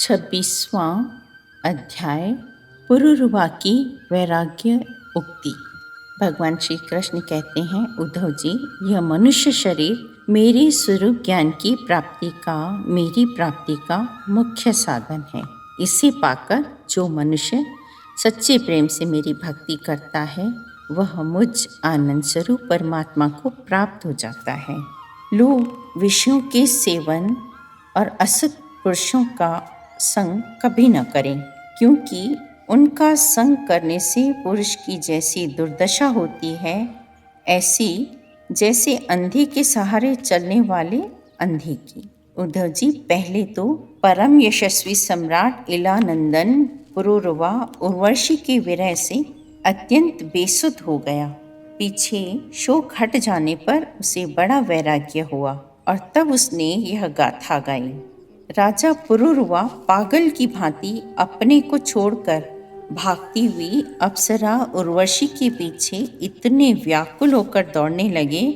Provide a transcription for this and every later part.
26वां अध्याय पुरुरवा की वैराग्य उक्ति। भगवान श्री कृष्ण कहते हैं, उद्धव जी, यह मनुष्य शरीर मेरे स्वरूप ज्ञान की प्राप्ति का, मेरी प्राप्ति का मुख्य साधन है। इसे पाकर जो मनुष्य सच्चे प्रेम से मेरी भक्ति करता है वह मुझ आनंद स्वरूप परमात्मा को प्राप्त हो जाता है। लोग विषयों के सेवन और असत पुरुषों का संग कभी न करें, क्योंकि उनका संग करने से पुरुष की जैसी दुर्दशा होती है, ऐसी जैसे अंधे के सहारे चलने वाले अंधे की। उद्धव जी, पहले तो परम यशस्वी सम्राट इलानंदन पुरुरवा उर्वशी के विरह से अत्यंत बेसुध हो गया। पीछे शोक हट जाने पर उसे बड़ा वैराग्य हुआ और तब उसने यह गाथा गाई। राजा पुरुरवा पागल की भांति अपने को छोड़कर भागती हुई अप्सरा उर्वशी के पीछे इतने व्याकुल होकर दौड़ने लगे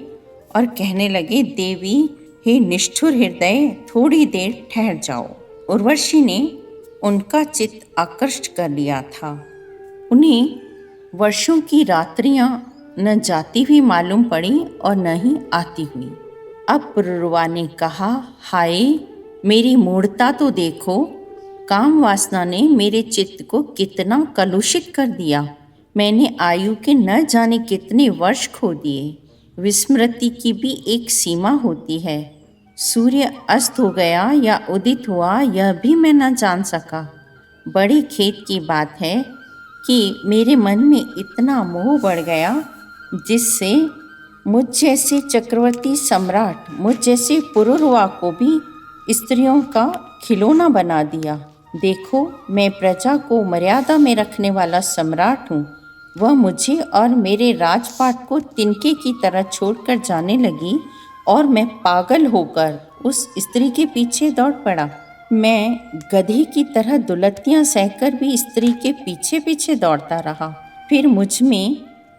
और कहने लगे, देवी, हे निष्ठुर हृदय, थोड़ी देर ठहर जाओ। उर्वशी ने उनका चित्त आकृष्ट कर लिया था। उन्हें वर्षों की रात्रियां न जाती हुई मालूम पड़ी और न ही आती हुई। अब पुरुरवा ने कहा, हाय, मेरी मूढ़ता तो देखो, काम वासना ने मेरे चित्त को कितना कलुषित कर दिया। मैंने आयु के न जाने कितने वर्ष खो दिए। विस्मृति की भी एक सीमा होती है। सूर्य अस्त हो गया या उदित हुआ यह भी मैं न जान सका। बड़ी खेद की बात है कि मेरे मन में इतना मोह बढ़ गया जिससे मुझ जैसे चक्रवर्ती सम्राट, मुझ जैसे पुरुरवा को भी स्त्रियों का खिलौना बना दिया। देखो, मैं प्रजा को मर्यादा में रखने वाला सम्राट हूँ। वह मुझे और मेरे राजपाट को तिनके की तरह छोड़कर जाने लगी और मैं पागल होकर उस स्त्री के पीछे दौड़ पड़ा। मैं गधी की तरह दुलत्तियाँ सहकर भी स्त्री के पीछे पीछे दौड़ता रहा। फिर मुझ में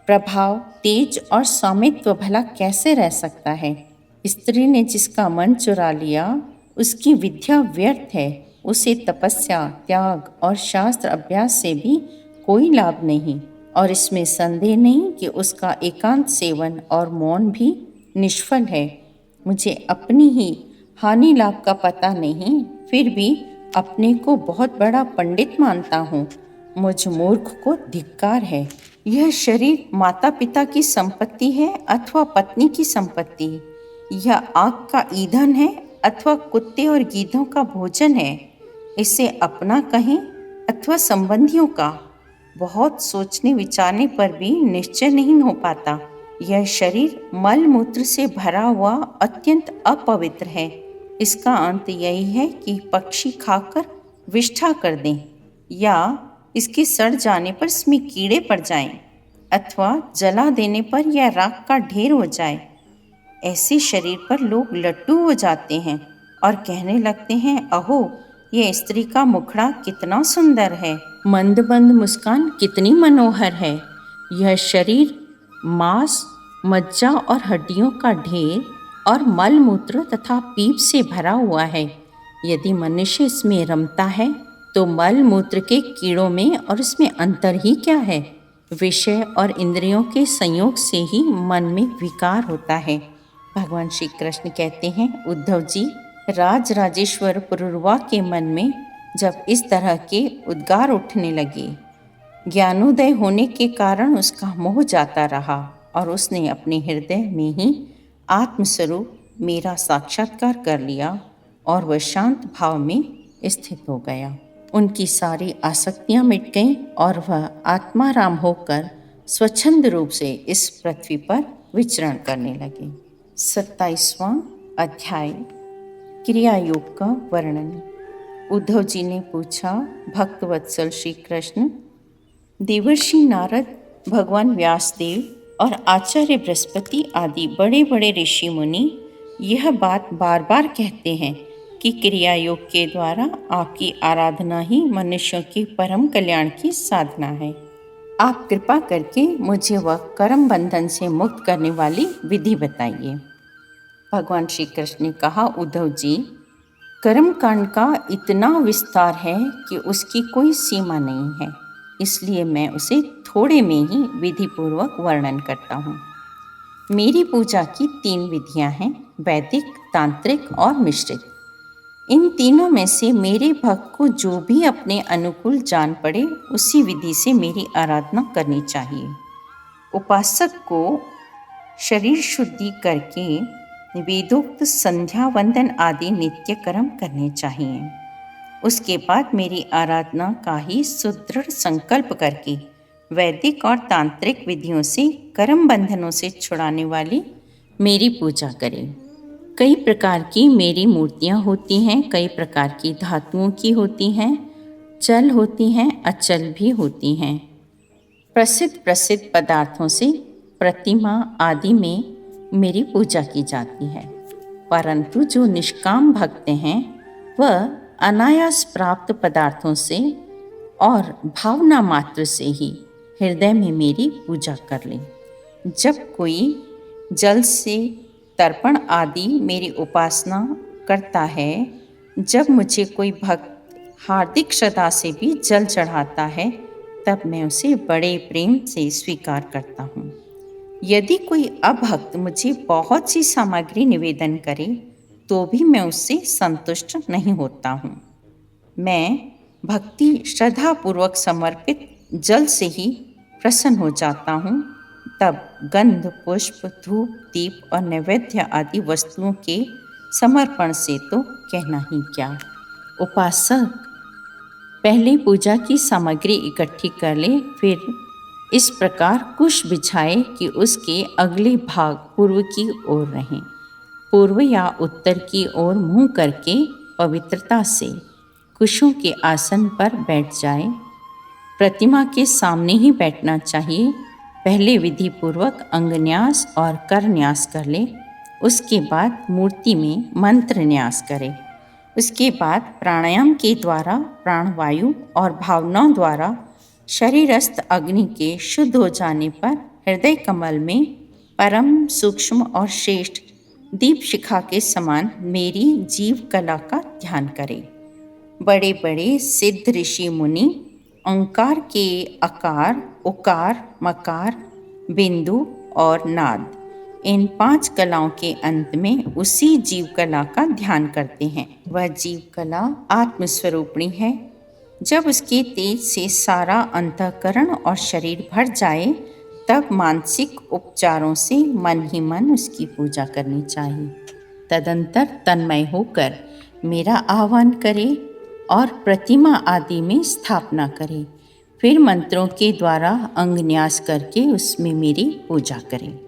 प्रभाव, तेज और स्वामित्व भला कैसे रह सकता है? स्त्री ने जिसका मन चुरा लिया उसकी विद्या व्यर्थ है। उसे तपस्या, त्याग और शास्त्र अभ्यास से भी कोई लाभ नहीं, और इसमें संदेह नहीं कि उसका एकांत सेवन और मौन भी निष्फल है। मुझे अपनी ही हानि लाभ का पता नहीं, फिर भी अपने को बहुत बड़ा पंडित मानता हूँ। मुझ मूर्ख को धिक्कार है। यह शरीर माता पिता की संपत्ति है अथवा पत्नी की संपत्ति? यह आग का ईंधन है अथवा कुत्ते और गीधों का भोजन है? इसे अपना कहें अथवा संबंधियों का? बहुत सोचने विचारने पर भी निश्चय नहीं हो पाता। यह शरीर मल मूत्र से भरा हुआ अत्यंत अपवित्र है। इसका अंत यही है कि पक्षी खाकर विष्ठा कर दें, या इसके सड़ जाने पर इसमें कीड़े पड़ जाएं, अथवा जला देने पर यह राख का ढेर हो जाए। ऐसे शरीर पर लोग लट्टू हो जाते हैं और कहने लगते हैं, अहो, यह स्त्री का मुखड़ा कितना सुंदर है, मंद मंद मुस्कान कितनी मनोहर है। यह शरीर मांस, मज्जा और हड्डियों का ढेर और मल मूत्र तथा पीप से भरा हुआ है। यदि मनुष्य इसमें रमता है तो मल मूत्र के कीड़ों में और इसमें अंतर ही क्या है? विषय और इंद्रियों के संयोग से ही मन में विकार होता है। भगवान श्री कृष्ण कहते हैं, उद्धव जी, राज राजेश्वर पुरुरवा के मन में जब इस तरह के उद्गार उठने लगे, ज्ञानोदय होने के कारण उसका मोह जाता रहा और उसने अपने हृदय में ही आत्मस्वरूप मेरा साक्षात्कार कर लिया और वह शांत भाव में स्थित हो गया। उनकी सारी आसक्तियाँ मिट गईं और वह आत्माराम होकर स्वच्छंद रूप से इस पृथ्वी पर विचरण करने लगे। 27वां अध्याय, क्रिया योग का वर्णन। उद्धव जी ने पूछा, भक्तवत्सल श्री कृष्ण, देवर्षि नारद, भगवान व्यासदेव और आचार्य बृहस्पति आदि बड़े बड़े ऋषि मुनि यह बात बार बार कहते हैं कि क्रिया योग के द्वारा आपकी आराधना ही मनुष्यों के परम कल्याण की साधना है। आप कृपा करके मुझे वह कर्म बंधन से मुक्त करने वाली विधि बताइए। भगवान श्री कृष्ण ने कहा, उद्धव जी, कर्म कांड का इतना विस्तार है कि उसकी कोई सीमा नहीं है, इसलिए मैं उसे थोड़े में ही विधिपूर्वक वर्णन करता हूँ। मेरी पूजा की 3 विधियाँ हैं, वैदिक, तांत्रिक और मिश्रित। इन तीनों में से मेरे भक्त को जो भी अपने अनुकूल जान पड़े उसी विधि से मेरी आराधना करनी चाहिए। उपासक को शरीर शुद्धि करके वेदोक्त संध्या वंदन आदि नित्य कर्म करने चाहिए। उसके बाद मेरी आराधना का ही सुदृढ़ संकल्प करके वैदिक और तांत्रिक विधियों से कर्म बंधनों से छुड़ाने वाली मेरी पूजा करें। कई प्रकार की मेरी मूर्तियाँ होती हैं, कई प्रकार की धातुओं की होती हैं, चल होती हैं, अचल भी होती हैं। प्रसिद्ध पदार्थों से प्रतिमा आदि में मेरी पूजा की जाती है, परंतु जो निष्काम भक्त हैं वह अनायास प्राप्त पदार्थों से और भावना मात्र से ही हृदय में मेरी पूजा कर लें। जब कोई जल से तर्पण आदि मेरी उपासना करता है, जब मुझे कोई भक्त हार्दिक श्रद्धा से भी जल चढ़ाता है, तब मैं उसे बड़े प्रेम से स्वीकार करता हूँ। यदि कोई अभक्त मुझे बहुत सी सामग्री निवेदन करे तो भी मैं उससे संतुष्ट नहीं होता हूँ। मैं भक्ति श्रद्धापूर्वक समर्पित जल से ही प्रसन्न हो जाता हूँ। तब गंध, पुष्प, धूप, दीप और नैवेद्य आदि वस्तुओं के समर्पण से तो कहना ही क्या। उपासक पहले पूजा की सामग्री इकट्ठी कर ले, फिर इस प्रकार कुश बिछाए कि उसके अगले भाग पूर्व की ओर रहें। पूर्व या उत्तर की ओर मुंह करके पवित्रता से कुशों के आसन पर बैठ जाए। प्रतिमा के सामने ही बैठना चाहिए। पहले विधि पूर्वक अंगन्यास और करन्यास कर ले, उसके बाद मूर्ति में मंत्र न्यास करे। उसके बाद प्राणायाम के द्वारा प्राणवायु और भावनाओं द्वारा शरीरस्थ अग्नि के शुद्ध हो जाने पर हृदय कमल में परम सूक्ष्म और श्रेष्ठ दीप शिखा के समान मेरी जीव कला का ध्यान करें। बड़े बड़े सिद्ध ऋषि मुनि ओंकार के अकार, उकार, मकार, बिंदु और नाद, इन 5 कलाओं के अंत में उसी जीव कला का ध्यान करते हैं। वह जीव कला आत्मस्वरूपिणी है। जब उसके तेज से सारा अंतःकरण और शरीर भर जाए, तब मानसिक उपचारों से मन ही मन उसकी पूजा करनी चाहिए। तदंतर तन्मय होकर मेरा आह्वान करे और प्रतिमा आदि में स्थापना करे। फिर मंत्रों के द्वारा अंगन्यास करके उसमें मेरी पूजा करें।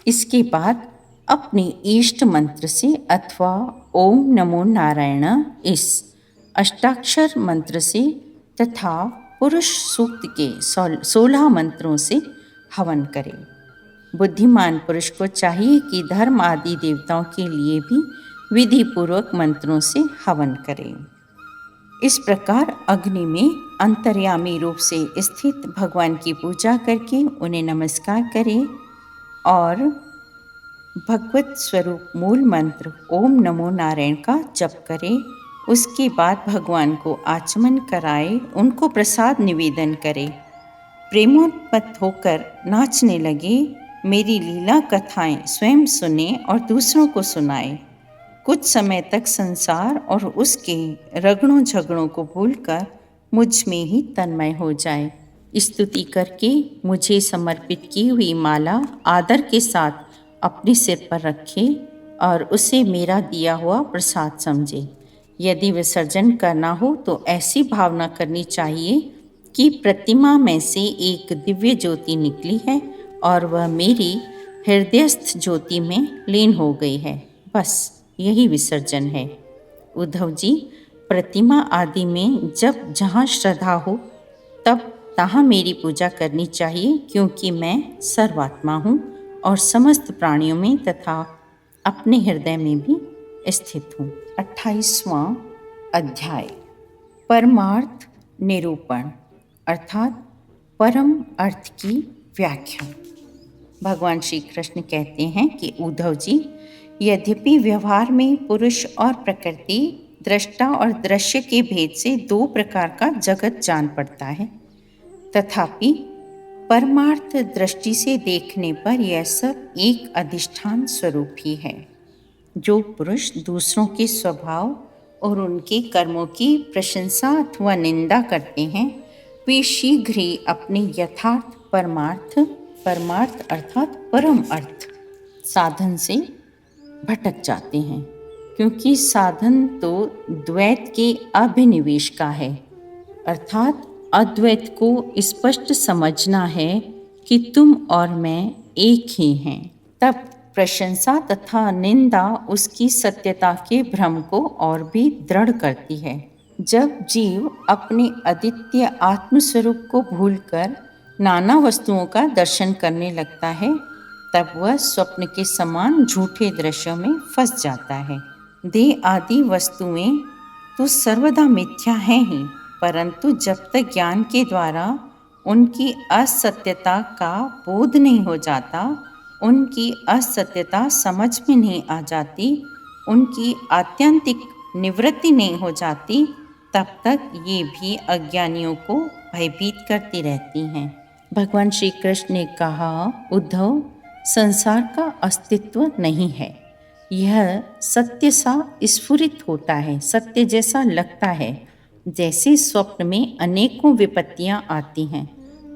इसके बाद अपने इष्ट मंत्र से अथवा ओम नमो नारायण इस अष्टाक्षर मंत्र से तथा पुरुष सूक्त के 16 मंत्रों से हवन करें। बुद्धिमान पुरुष को चाहिए कि धर्म आदि देवताओं के लिए भी विधि पूर्वक मंत्रों से हवन करें। इस प्रकार अग्नि में अंतर्यामी रूप से स्थित भगवान की पूजा करके उन्हें नमस्कार करें और भगवत स्वरूप मूल मंत्र ओम नमो नारायण का जप करें। उसके बाद भगवान को आचमन कराए, उनको प्रसाद निवेदन करें। प्रेमोन्मत्त होकर नाचने लगे। मेरी लीला कथाएं स्वयं सुने और दूसरों को सुनाए। कुछ समय तक संसार और उसके रगड़ों झगड़ों को भूलकर मुझ में ही तन्मय हो जाए। स्तुति करके मुझे समर्पित की हुई माला आदर के साथ अपने सिर पर रखे और उसे मेरा दिया हुआ प्रसाद समझे। यदि विसर्जन करना हो तो ऐसी भावना करनी चाहिए कि प्रतिमा में से एक दिव्य ज्योति निकली है और वह मेरी हृदयस्थ ज्योति में लीन हो गई है। बस यही विसर्जन है। उद्धव जी, प्रतिमा आदि में जब जहाँ श्रद्धा हो तब तहाँ मेरी पूजा करनी चाहिए, क्योंकि मैं सर्वात्मा हूँ और समस्त प्राणियों में तथा अपने हृदय में भी स्थित हूँ। 28वां अध्याय परमार्थ निरूपण अर्थात परम अर्थ की व्याख्या। भगवान श्री कृष्ण कहते हैं कि उद्धव जी, यद्यपि व्यवहार में पुरुष और प्रकृति दृष्टा और दृश्य के भेद से दो प्रकार का जगत जान पड़ता है, तथापि परमार्थ दृष्टि से देखने पर यह सब एक अधिष्ठान स्वरूप ही है। जो पुरुष दूसरों के स्वभाव और उनके कर्मों की प्रशंसा अथवा निंदा करते हैं, वे शीघ्र ही अपने यथार्थ परमार्थ अर्थात परम अर्थ साधन से भटक जाते हैं, क्योंकि साधन तो द्वैत के अभिनिवेश का है, अर्थात अद्वैत को स्पष्ट समझना है कि तुम और मैं एक ही हैं। तब प्रशंसा तथा निंदा उसकी सत्यता के भ्रम को और भी दृढ़ करती है। जब जीव अपने अद्वितीय आत्मस्वरूप को भूलकर नाना वस्तुओं का दर्शन करने लगता है, तब वह स्वप्न के समान झूठे दृश्यों में फंस जाता है। देह आदि वस्तुएं तो सर्वदा मिथ्या हैं ही, परंतु जब तक ज्ञान के द्वारा उनकी असत्यता का बोध नहीं हो जाता, उनकी असत्यता समझ में नहीं आ जाती, उनकी आत्यंतिक निवृत्ति नहीं हो जाती, तब तक ये भी अज्ञानियों को भयभीत करती रहती हैं। भगवान श्री कृष्ण ने कहा, उद्धव, संसार का अस्तित्व नहीं है। यह सत्य सा स्फुरित होता है, सत्य जैसा लगता है, जैसे स्वप्न में अनेकों विपत्तियां आती हैं,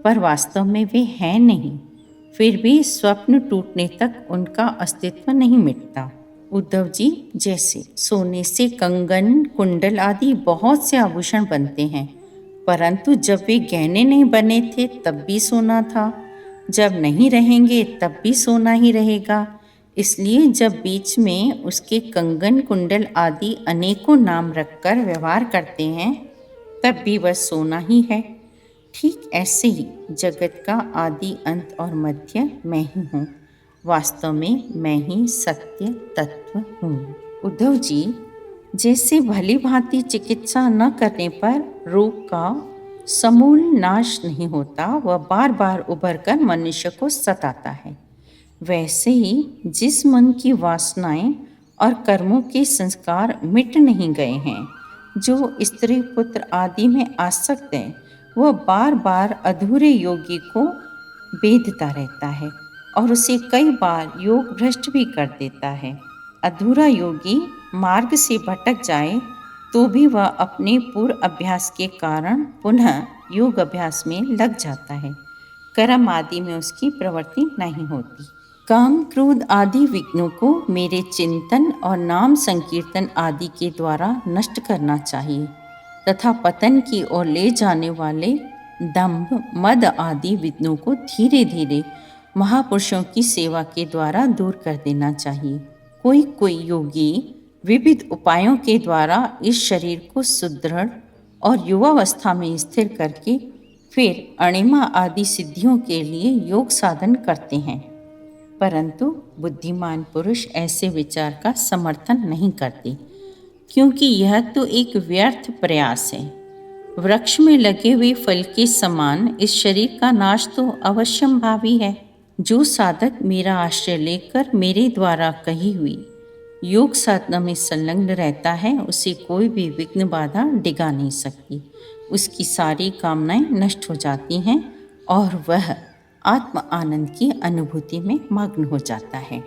पर वास्तव में वे हैं नहीं। फिर भी स्वप्न टूटने तक उनका अस्तित्व नहीं मिटता। उद्धव जी, जैसे सोने से कंगन, कुंडल आदि बहुत से आभूषण बनते हैं, परंतु जब वे गहने नहीं बने थे तब भी सोना था, जब नहीं रहेंगे तब भी सोना ही रहेगा। इसलिए जब बीच में उसके कंगन, कुंडल आदि अनेकों नाम रखकर व्यवहार करते हैं, तब भी वह सोना ही है। ठीक ऐसे ही जगत का आदि, अंत और मध्य मैं ही हूँ। वास्तव में मैं ही सत्य तत्व हूँ। उद्धव जी, जैसे भली भांति चिकित्सा न करने पर रोग का समूल नाश नहीं होता, वह बार बार उभर कर मनुष्य को सताता है, वैसे ही जिस मन की वासनाएं और कर्मों के संस्कार मिट नहीं गए हैं, जो स्त्री पुत्र आदि में आसक्त है, वह बार बार अधूरे योगी को बेधता रहता है और उसे कई बार योग भ्रष्ट भी कर देता है। अधूरा योगी मार्ग से भटक जाए तो भी वह अपने पूर्व अभ्यास के कारण पुनः योग अभ्यास में लग जाता है। कर्म आदि में उसकी प्रवृत्ति नहीं होती। काम, क्रोध आदि विघ्नों को मेरे चिंतन और नाम संकीर्तन आदि के द्वारा नष्ट करना चाहिए तथा पतन की ओर ले जाने वाले दंभ, मद आदि विघ्नों को धीरे धीरे महापुरुषों की सेवा के द्वारा दूर कर देना चाहिए। कोई कोई योगी विविध उपायों के द्वारा इस शरीर को सुदृढ़ और युवावस्था में स्थिर करके फिर अणिमा आदि सिद्धियों के लिए योग साधन करते हैं, परंतु बुद्धिमान पुरुष ऐसे विचार का समर्थन नहीं करते, क्योंकि यह तो एक व्यर्थ प्रयास है। वृक्ष में लगे हुए फल के समान इस शरीर का नाश तो अवश्यंभावी है। जो साधक मेरा आश्रय लेकर मेरे द्वारा कही हुई योग साधना में संलग्न रहता है, उसे कोई भी विघ्न बाधा डिगा नहीं सकती। उसकी सारी कामनाएं नष्ट हो जाती हैं और वह आत्म आनंद की अनुभूति में मग्न हो जाता है।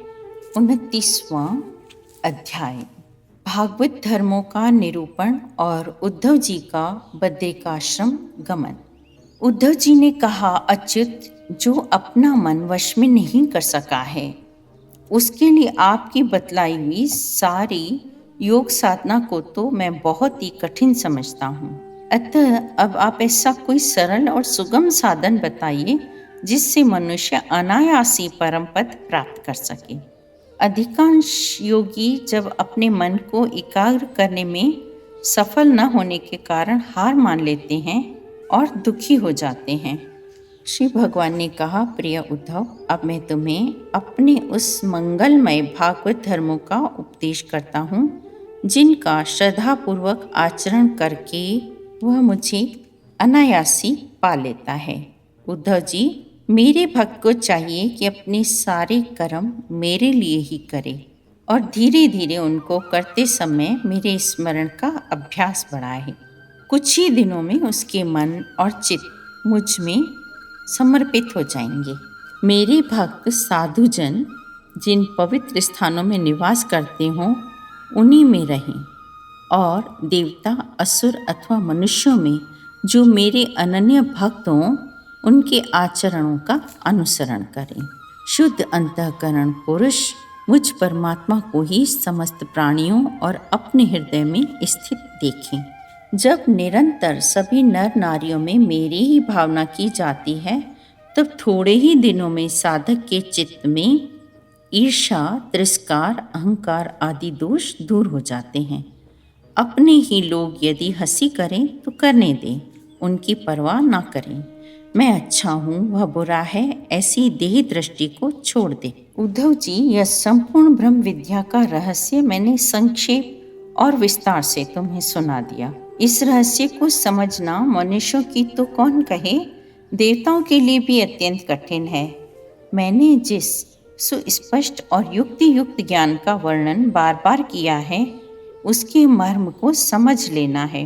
29वां अध्याय, भागवत धर्मों का निरूपण और उद्धव जी का बद्रिकाश्रम गमन। उद्धव जी ने कहा, अच्युत, जो अपना मन वश में नहीं कर सका है, उसके लिए आपकी बतलाई हुई सारी योग साधना को तो मैं बहुत ही कठिन समझता हूँ। अतः अब आप ऐसा कोई सरल और सुगम साधन बताइए जिससे मनुष्य अनायासी परम पद प्राप्त कर सके। अधिकांश योगी जब अपने मन को एकाग्र करने में सफल न होने के कारण हार मान लेते हैं और दुखी हो जाते हैं। श्री भगवान ने कहा, प्रिय उद्धव, अब मैं तुम्हें अपने उस मंगलमय भागवत धर्मों का उपदेश करता हूँ जिनका श्रद्धापूर्वक आचरण करके वह मुझे अनायासी पा लेता है। उद्धव जी, मेरे भक्त को चाहिए कि अपने सारे कर्म मेरे लिए ही करे और धीरे धीरे उनको करते समय मेरे स्मरण का अभ्यास बढ़ा है। कुछ ही दिनों में उसके मन और चित्त मुझ में समर्पित हो जाएंगे। मेरे भक्त साधुजन जिन पवित्र स्थानों में निवास करते हों उन्हीं में रहें, और देवता, असुर अथवा मनुष्यों में जो मेरे अनन्य भक्त हों उनके आचरणों का अनुसरण करें। शुद्ध अंतःकरण पुरुष मुझ परमात्मा को ही समस्त प्राणियों और अपने हृदय में स्थित देखें। जब निरंतर सभी नर नारियों में मेरी ही भावना की जाती है, तब थोड़े ही दिनों में साधक के चित्त में ईर्ष्या, तिरस्कार, अहंकार आदि दोष दूर हो जाते हैं। अपने ही लोग यदि हंसी करें तो करने दें, उनकी परवाह ना करें। मैं अच्छा हूँ, वह बुरा है, ऐसी देह दृष्टि को छोड़ दे। उद्धव जी, यह संपूर्ण ब्रह्म विद्या का रहस्य मैंने संक्षेप और विस्तार से तुम्हें सुना दिया। इस रहस्य को समझना मनुष्यों की तो कौन कहे, देवताओं के लिए भी अत्यंत कठिन है। मैंने जिस सुस्पष्ट और युक्ति युक्त ज्ञान का वर्णन बार बार किया है, उसके मर्म को समझ लेना है।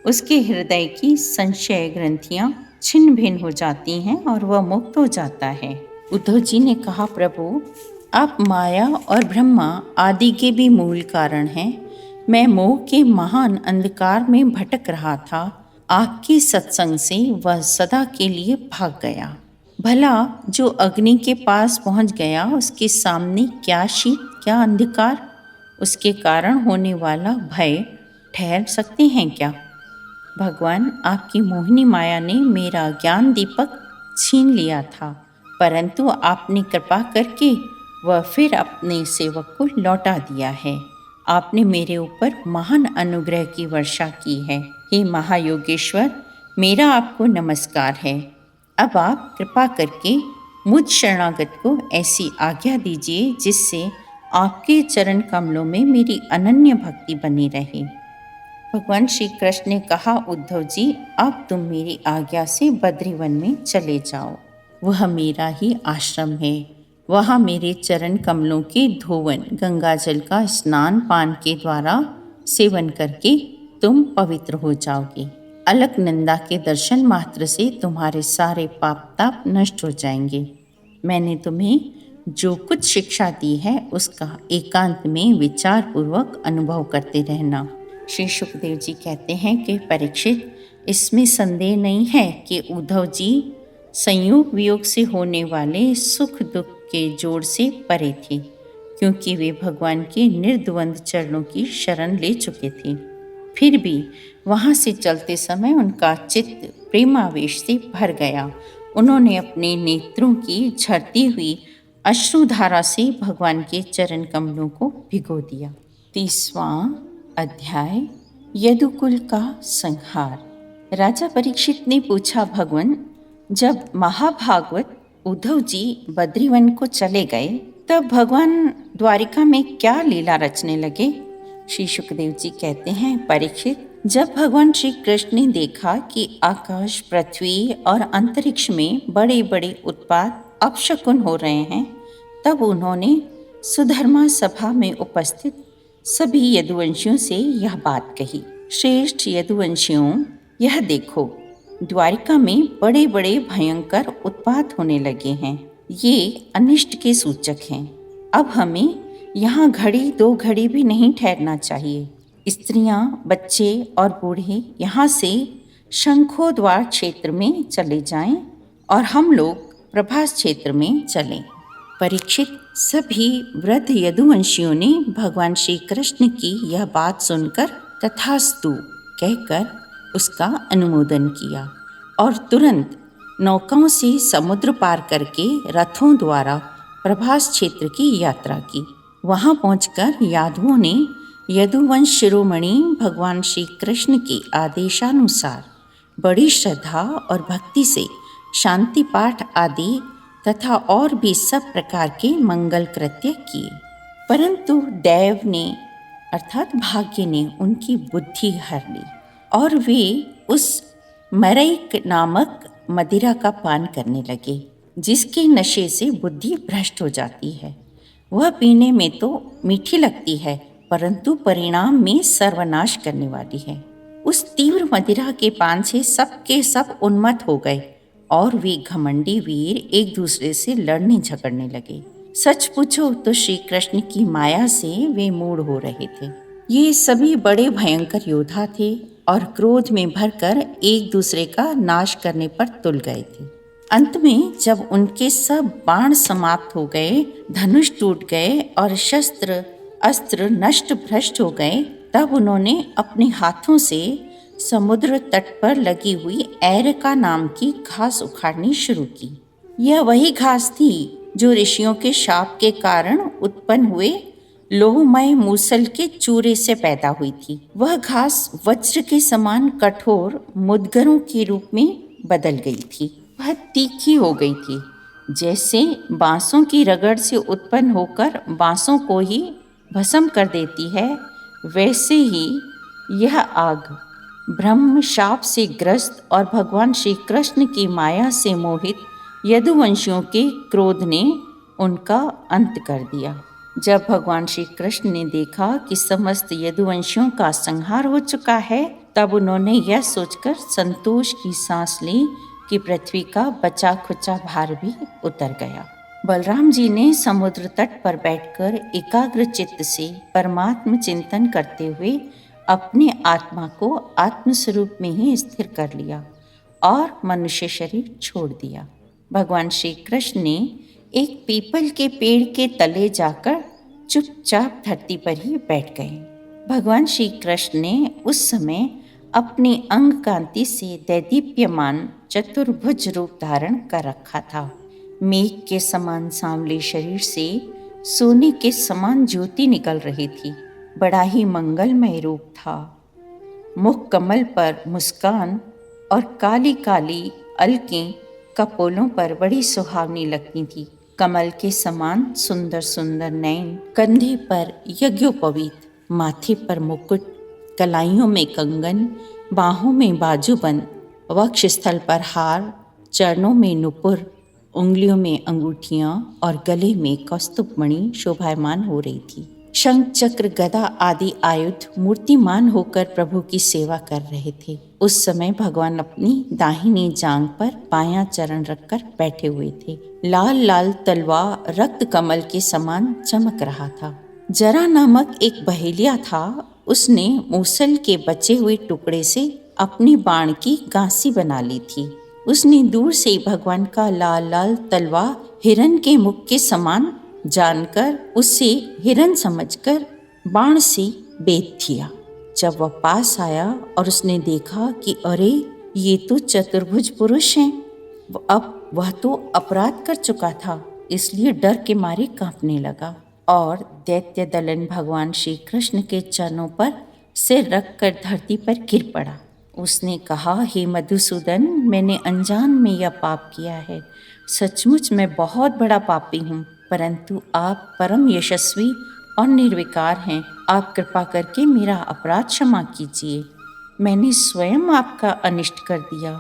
उसके हृदय की संशय ग्रंथियां छिन्न भिन्न हो जाती हैं और वह मुक्त हो जाता है। उद्धव जी ने कहा, प्रभु आप माया और ब्रह्मा आदि के भी मूल कारण हैं। मैं मोह के महान अंधकार में भटक रहा था। आपके सत्संग से वह सदा के लिए भाग गया। भला जो अग्नि के पास पहुंच गया, उसके सामने क्या शीत क्या अंधकार, उसके कारण होने वाला भय ठहर सकते हैं क्या? भगवान, आपकी मोहिनी माया ने मेरा ज्ञान दीपक छीन लिया था, परंतु आपने कृपा करके वह फिर अपने सेवक को लौटा दिया है। आपने मेरे ऊपर महान अनुग्रह की वर्षा की है। हे महायोगेश्वर, मेरा आपको नमस्कार है। अब आप कृपा करके मुझ शरणागत को ऐसी आज्ञा दीजिए जिससे आपके चरण कमलों में मेरी अनन्य भक्ति बनी रहे। भगवान श्री कृष्ण ने कहा, उद्धव जी, अब तुम मेरी आज्ञा से बद्रीवन में चले जाओ। वह मेरा ही आश्रम है। वहाँ मेरे चरण कमलों के धोवन, गंगा जल का स्नान पान के द्वारा सेवन करके तुम पवित्र हो जाओगे। अलकनंदा के दर्शन मात्र से तुम्हारे सारे पाप ताप नष्ट हो जाएंगे। मैंने तुम्हें जो कुछ शिक्षा दी है उसका एकांत में विचार पूर्वक अनुभव करते रहना। श्री सुखदेव जी कहते हैं कि परीक्षित, इसमें संदेह नहीं है कि उद्धव जी संयोग वियोग से होने वाले सुख दुख के जोड़ से परे थे, क्योंकि वे भगवान के निर्द्वंद चरणों की शरण ले चुके थे। फिर भी वहाँ से चलते समय उनका चित्त प्रेमावेश से भर गया। उन्होंने अपने नेत्रों की झरती हुई अश्रुधारा से भगवान के चरण कमलों को भिगो दिया। 30वां अध्याय, यदुकुल का संहार। राजा परीक्षित ने पूछा, भगवान, जब महाभागवत उद्धव जी बद्रीवन को चले गए, तब भगवान द्वारिका में क्या लीला रचने लगे? श्री सुखदेव जी कहते हैं, परीक्षित, जब भगवान श्री कृष्ण ने देखा कि आकाश, पृथ्वी और अंतरिक्ष में बड़े बड़े उत्पात अपशकुन हो रहे हैं, तब उन्होंने सुधर्मा सभा में उपस्थित सभी यदुवंशियों से यह बात कही। श्रेष्ठ यदुवंशियों, यह देखो, द्वारिका में बड़े बड़े भयंकर उत्पात होने लगे हैं। ये अनिष्ट के सूचक हैं। अब हमें यहाँ घड़ी दो घड़ी भी नहीं ठहरना चाहिए। स्त्रियाँ, बच्चे और बूढ़े यहाँ से शंखोद्वार क्षेत्र में चले जाएं और हम लोग प्रभास क्षेत्र में चलें। परीक्षित, सभी वृद्ध यदुवंशियों ने भगवान श्री कृष्ण की यह बात सुनकर तथास्तु कहकर उसका अनुमोदन किया और तुरंत नौकाओं से समुद्र पार करके रथों द्वारा प्रभास क्षेत्र की यात्रा की। वहां पहुंचकर यादवों ने यदुवंश शिरोमणि भगवान श्री कृष्ण के आदेशानुसार बड़ी श्रद्धा और भक्ति से शांति पाठ आदि तथा और भी सब प्रकार के मंगल कृत्य किए। परंतु दैव ने अर्थात भाग्य ने उनकी बुद्धि हर ली और वे उस मरई नामक मदिरा का पान करने लगे, जिसके नशे से बुद्धि भ्रष्ट हो जाती है। वह पीने में तो मीठी लगती है, परंतु परिणाम में सर्वनाश करने वाली है। उस तीव्र मदिरा के पान से सबके सब उन्मत्त हो गए और वे घमंडी वीर एक दूसरे से लड़ने झगड़ने लगे। सच पूछो तो श्री कृष्ण की माया से वे मूढ़ हो रहे थे। ये सभी बड़े भयंकर योद्धा थे और क्रोध में भरकर एक दूसरे का नाश करने पर तुल गए थे। अंत में जब उनके सब बाण समाप्त हो गए, धनुष टूट गए और शस्त्र अस्त्र नष्ट भ्रष्ट हो गए, तब उन्होंने अपने हाथों से समुद्र तट पर लगी हुई एरका नाम की घास उखाड़नी शुरू की। यह वही घास थी जो ऋषियों के शाप के कारण उत्पन्न हुए लोहमय मूसल के चूरे से पैदा हुई थी। वह घास वज्र के समान कठोर मुद्गरों के रूप में बदल गई थी। वह तीखी हो गई थी, जैसे बांसों की रगड़ से उत्पन्न होकर बांसों को ही भस्म कर देती है, वैसे ही यह आग ब्रह्म शाप से ग्रस्त और भगवान श्री कृष्ण की माया से मोहित यदुवंशियों के क्रोध ने उनका अंत कर दिया। जब भगवान श्री कृष्ण ने देखा कि समस्त यदुवंशियों का संहार हो चुका है, तब उन्होंने यह सोचकर संतोष की सांस ली कि पृथ्वी का बचा खुचा भार भी उतर गया। बलराम जी ने समुद्र तट पर बैठकर एकाग्र चित्त से परमात्म चिंतन करते हुए अपने आत्मा को आत्मस्वरूप में ही स्थिर कर लिया और मनुष्य शरीर छोड़ दिया। भगवान श्री कृष्ण ने एक पीपल के पेड़ के तले जाकर चुपचाप धरती पर ही बैठ गए। भगवान श्री कृष्ण ने उस समय अपनी अंग कांति से दैदीप्यमान चतुर्भुज रूप धारण कर रखा था। मेघ के समान सांवले शरीर से सोने के समान ज्योति निकल रही थी। बड़ा ही मंगलमय रूप था। मुख कमल पर मुस्कान और काली काली अलकें कपोलों पर बड़ी सुहावनी लगती थी। कमल के समान सुंदर सुंदर नयन, कंधे पर यज्ञोपवीत, माथे पर मुकुट, कलाइयों में कंगन, बाहों में बाजूबंद, वक्षस्थल पर हार, चरणों में नुपुर, उंगलियों में अंगूठियां और गले में कौस्तुभमणि शोभायमान हो रही थी। शंख चक्र गदा आदि आयुध मूर्तिमान होकर प्रभु की सेवा कर रहे थे। उस समय भगवान अपनी दाहिनी जांघ पर बायां चरण रखकर बैठे हुए थे। लाल लाल तलवार रक्त कमल के समान चमक रहा था। जरा नामक एक बहेलिया था, उसने मूसल के बचे हुए टुकड़े से अपनी बाण की गांसी बना ली थी। उसने दूर से भगवान का लाल लाल तलवार हिरण के मुख के समान जानकर उसे हिरण समझकर बाण से बेध दिया। जब वह पास आया और उसने देखा कि अरे ये तो चतुर्भुज पुरुष हैं, अब वह तो अपराध कर चुका था, इसलिए डर के मारे कांपने लगा और दैत्य दलन भगवान श्री कृष्ण के चरणों पर सिर रखकर धरती पर गिर पड़ा। उसने कहा, हे मधुसूदन, मैंने अनजान में यह पाप किया है। सचमुच मैं बहुत बड़ा पापी हूँ, परंतु आप परम यशस्वी और निर्विकार हैं। आप कृपा करके मेरा अपराध क्षमा कीजिए। मैंने स्वयं आपका अनिष्ट कर दिया।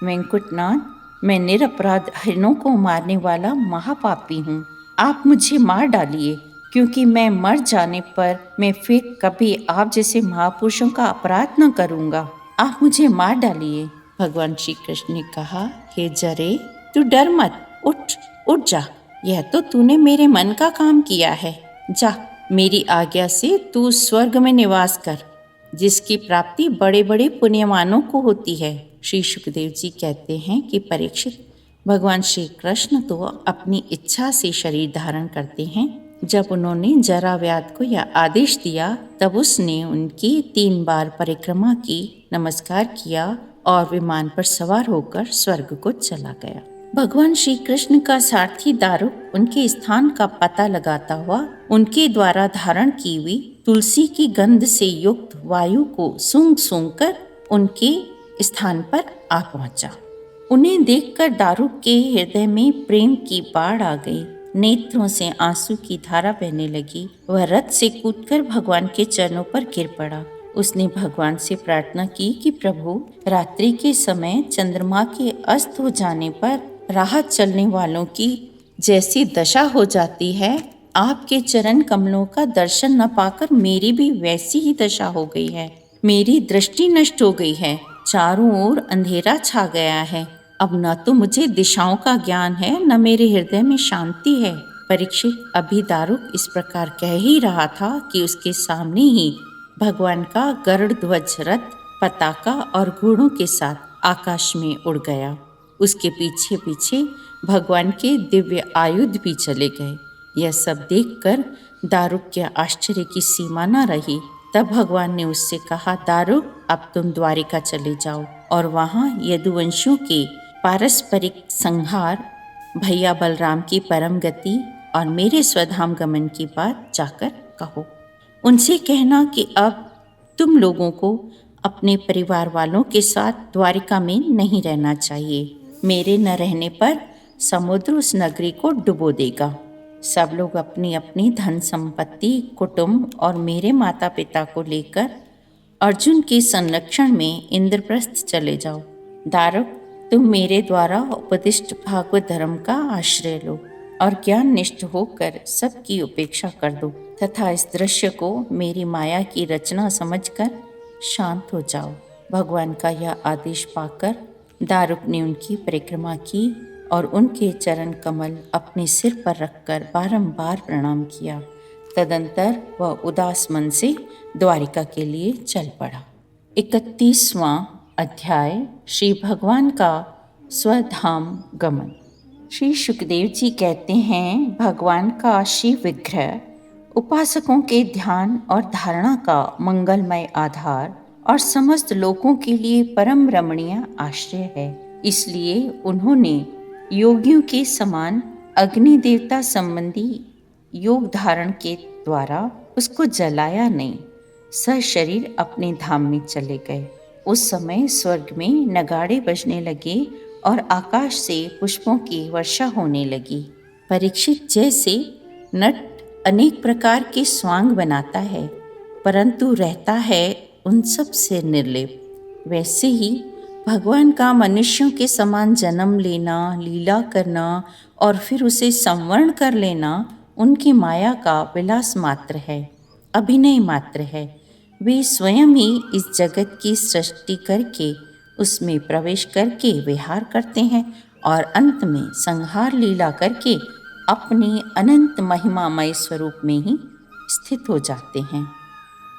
वेंकुटनाथ, मैं निरपराध हिरणों को मारने वाला महापापी हूँ। आप मुझे मार डालिए, क्योंकि मैं मर जाने पर मैं फिर कभी आप जैसे महापुरुषों का अपराध न करूँगा। आप मुझे मार डालिए। भगवान श्री कृष्ण ने कहा, हे जरे, तू डर मत, उठ जा। यह तो तूने मेरे मन का काम किया है। जा, मेरी आज्ञा से तू स्वर्ग में निवास कर, जिसकी प्राप्ति बड़े बड़े पुण्यवानों को होती है। श्री सुखदेव जी कहते हैं कि परीक्षित, भगवान श्री कृष्ण तो अपनी इच्छा से शरीर धारण करते हैं। जब उन्होंने जराव्याध को यह आदेश दिया, तब उसने उनकी 3 बार परिक्रमा की, नमस्कार किया और विमान पर सवार होकर स्वर्ग को चला गया। भगवान श्री कृष्ण का सारथी दारुक उनके स्थान का पता लगाता हुआ उनके द्वारा धारण की हुई तुलसी की गंध से युक्त वायु को सूंघ सूंघ कर उनके स्थान पर आ पहुंचा। उन्हें देखकर दारुक के हृदय में प्रेम की बाढ़ आ गई। नेत्रों से आंसू की धारा बहने लगी। वह रथ से कूदकर भगवान के चरणों पर गिर पड़ा। उसने भगवान से प्रार्थना की कि प्रभु, रात्रि के समय चंद्रमा के अस्त हो जाने पर राह चलने वालों की जैसी दशा हो जाती है, आपके चरण कमलों का दर्शन न पाकर मेरी भी वैसी ही दशा हो गई है। मेरी दृष्टि नष्ट हो गई है, चारों ओर अंधेरा छा गया है। अब न तो मुझे दिशाओं का ज्ञान है, न मेरे हृदय में शांति है। परीक्षित अभी दारुक इस प्रकार कह ही रहा था कि उसके सामने ही भगवान का गरुड़ ध्वज रथ पताका और घोड़ों के साथ आकाश में उड़ गया। उसके पीछे पीछे भगवान के दिव्य आयुध भी चले गए। यह सब देखकर दारुक के आश्चर्य की सीमा न रही। तब भगवान ने उससे कहा, दारुक, अब तुम द्वारिका चले जाओ और वहाँ यदुवंशियों के पारस्परिक संहार, भैया बलराम की परम गति और मेरे स्वधाम गमन की बात जाकर कहो। उनसे कहना कि अब तुम लोगों को अपने परिवार वालों के साथ द्वारिका में नहीं रहना चाहिए। मेरे न रहने पर समुद्र उस नगरी को डुबो देगा। सब लोग अपनी अपनी धन संपत्ति, कुटुंब और मेरे माता पिता को लेकर अर्जुन के संरक्षण में इंद्रप्रस्थ चले जाओ। दारुक, तुम मेरे द्वारा उपदिष्ट भागवत धर्म का आश्रय लो और ज्ञान निष्ठ होकर सबकी उपेक्षा कर दो तथा इस दृश्य को मेरी माया की रचना समझकर शांत हो जाओ। भगवान का यह आदेश पाकर दारुक ने उनकी परिक्रमा की और उनके चरण कमल अपने सिर पर रखकर बारंबार प्रणाम किया। तदंतर वह उदास मन से द्वारिका के लिए चल पड़ा। 31वां अध्याय, श्री भगवान का स्वधाम गमन। श्री सुखदेव जी कहते हैं, भगवान का शिव विग्रह उपासकों के ध्यान और धारणा का मंगलमय आधार और समस्त लोगों के लिए परम रमणीय आश्रय है। इसलिए उन्होंने योगियों के समान अग्नि देवता संबंधी योग धारण के द्वारा उसको जलाया नहीं, सशरीर अपने धाम में चले गए। उस समय स्वर्ग में नगाड़े बजने लगे और आकाश से पुष्पों की वर्षा होने लगी। परीक्षित, जैसे नट अनेक प्रकार के स्वांग बनाता है परंतु रहता है उन सब से निर्लेप, वैसे ही भगवान का मनुष्यों के समान जन्म लेना, लीला करना और फिर उसे संवरण कर लेना उनकी माया का विलास मात्र है, अभिनय मात्र है। वे स्वयं ही इस जगत की सृष्टि करके उसमें प्रवेश करके विहार करते हैं और अंत में संहार लीला करके अपने अनंत महिमामय स्वरूप में ही स्थित हो जाते हैं।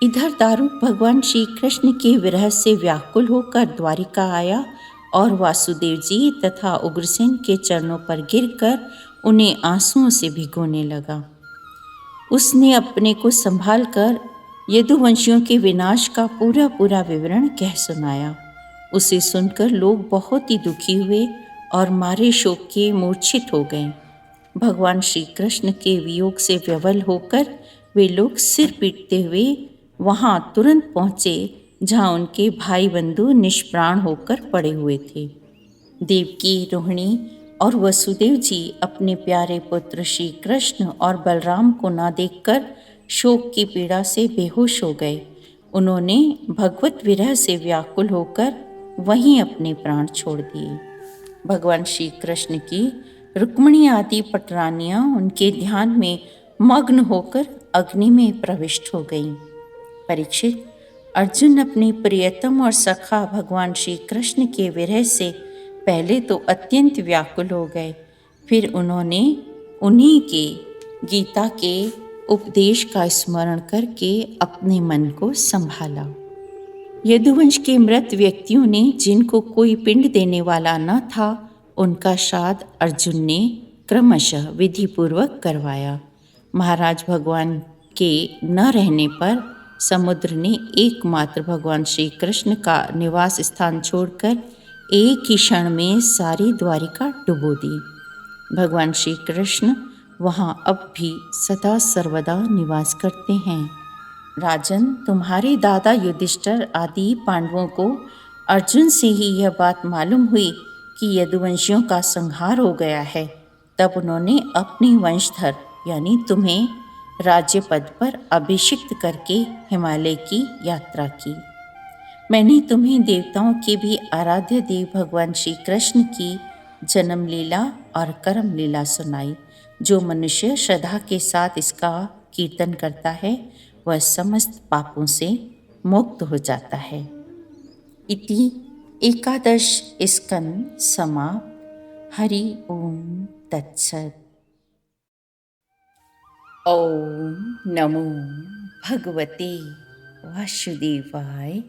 इधर दारुक भगवान श्री कृष्ण के विरह से व्याकुल होकर द्वारिका आया और वासुदेव जी तथा उग्रसेन के चरणों पर गिरकर उन्हें आंसुओं से भिगोने लगा। उसने अपने को संभाल कर यदुवंशियों के विनाश का पूरा पूरा विवरण कह सुनाया। उसे सुनकर लोग बहुत ही दुखी हुए और मारे शोक के मूर्छित हो गए। भगवान श्री कृष्ण के वियोग से व्यवल होकर वे लोग सिर पीटते हुए वहां तुरंत पहुँचे जहाँ उनके भाई बंधु निष्प्राण होकर पड़े हुए थे। देवकी, रोहिणी और वसुदेव जी अपने प्यारे पुत्र श्री कृष्ण और बलराम को न देखकर शोक की पीड़ा से बेहोश हो गए। उन्होंने भगवत विरह से व्याकुल होकर वहीं अपने प्राण छोड़ दिए। भगवान श्री कृष्ण की रुक्मिणी आदि पटरानियाँ उनके ध्यान में मग्न होकर अग्नि में प्रविष्ट हो गईं। परीक्षित, अर्जुन अपने प्रियतम और सखा भगवान श्री कृष्ण के विरह से पहले तो अत्यंत व्याकुल हो गए, फिर उन्होंने उन्हीं के गीता के उपदेश का स्मरण करके अपने मन को संभाला। यदुवंश के मृत व्यक्तियों ने जिनको कोई पिंड देने वाला न था, उनका श्राद्ध अर्जुन ने क्रमशः विधिपूर्वक करवाया। महाराज भगवान के न रहने पर समुद्र ने एकमात्र भगवान श्री कृष्ण का निवास स्थान छोड़कर एक ही क्षण में सारी द्वारिका डुबो दी। भगवान श्री कृष्ण वहाँ अब भी सदा सर्वदा निवास करते हैं। राजन, तुम्हारे दादा युधिष्ठिर आदि पांडवों को अर्जुन से ही यह बात मालूम हुई कि यदुवंशियों का संहार हो गया है। तब उन्होंने अपने वंशधर यानी तुम्हें राज्य पद पर अभिषिक्त करके हिमालय की यात्रा की। मैंने तुम्हें देवताओं के भी आराध्य देव भगवान श्री कृष्ण की जन्म लीला और कर्म लीला सुनाई। जो मनुष्य श्रद्धा के साथ इसका कीर्तन करता है वह समस्त पापों से मुक्त हो जाता है। इति एकादश स्कंद समाप्त। हरि ओम तत्सत। ओम नमो भगवते वासुदेवाय।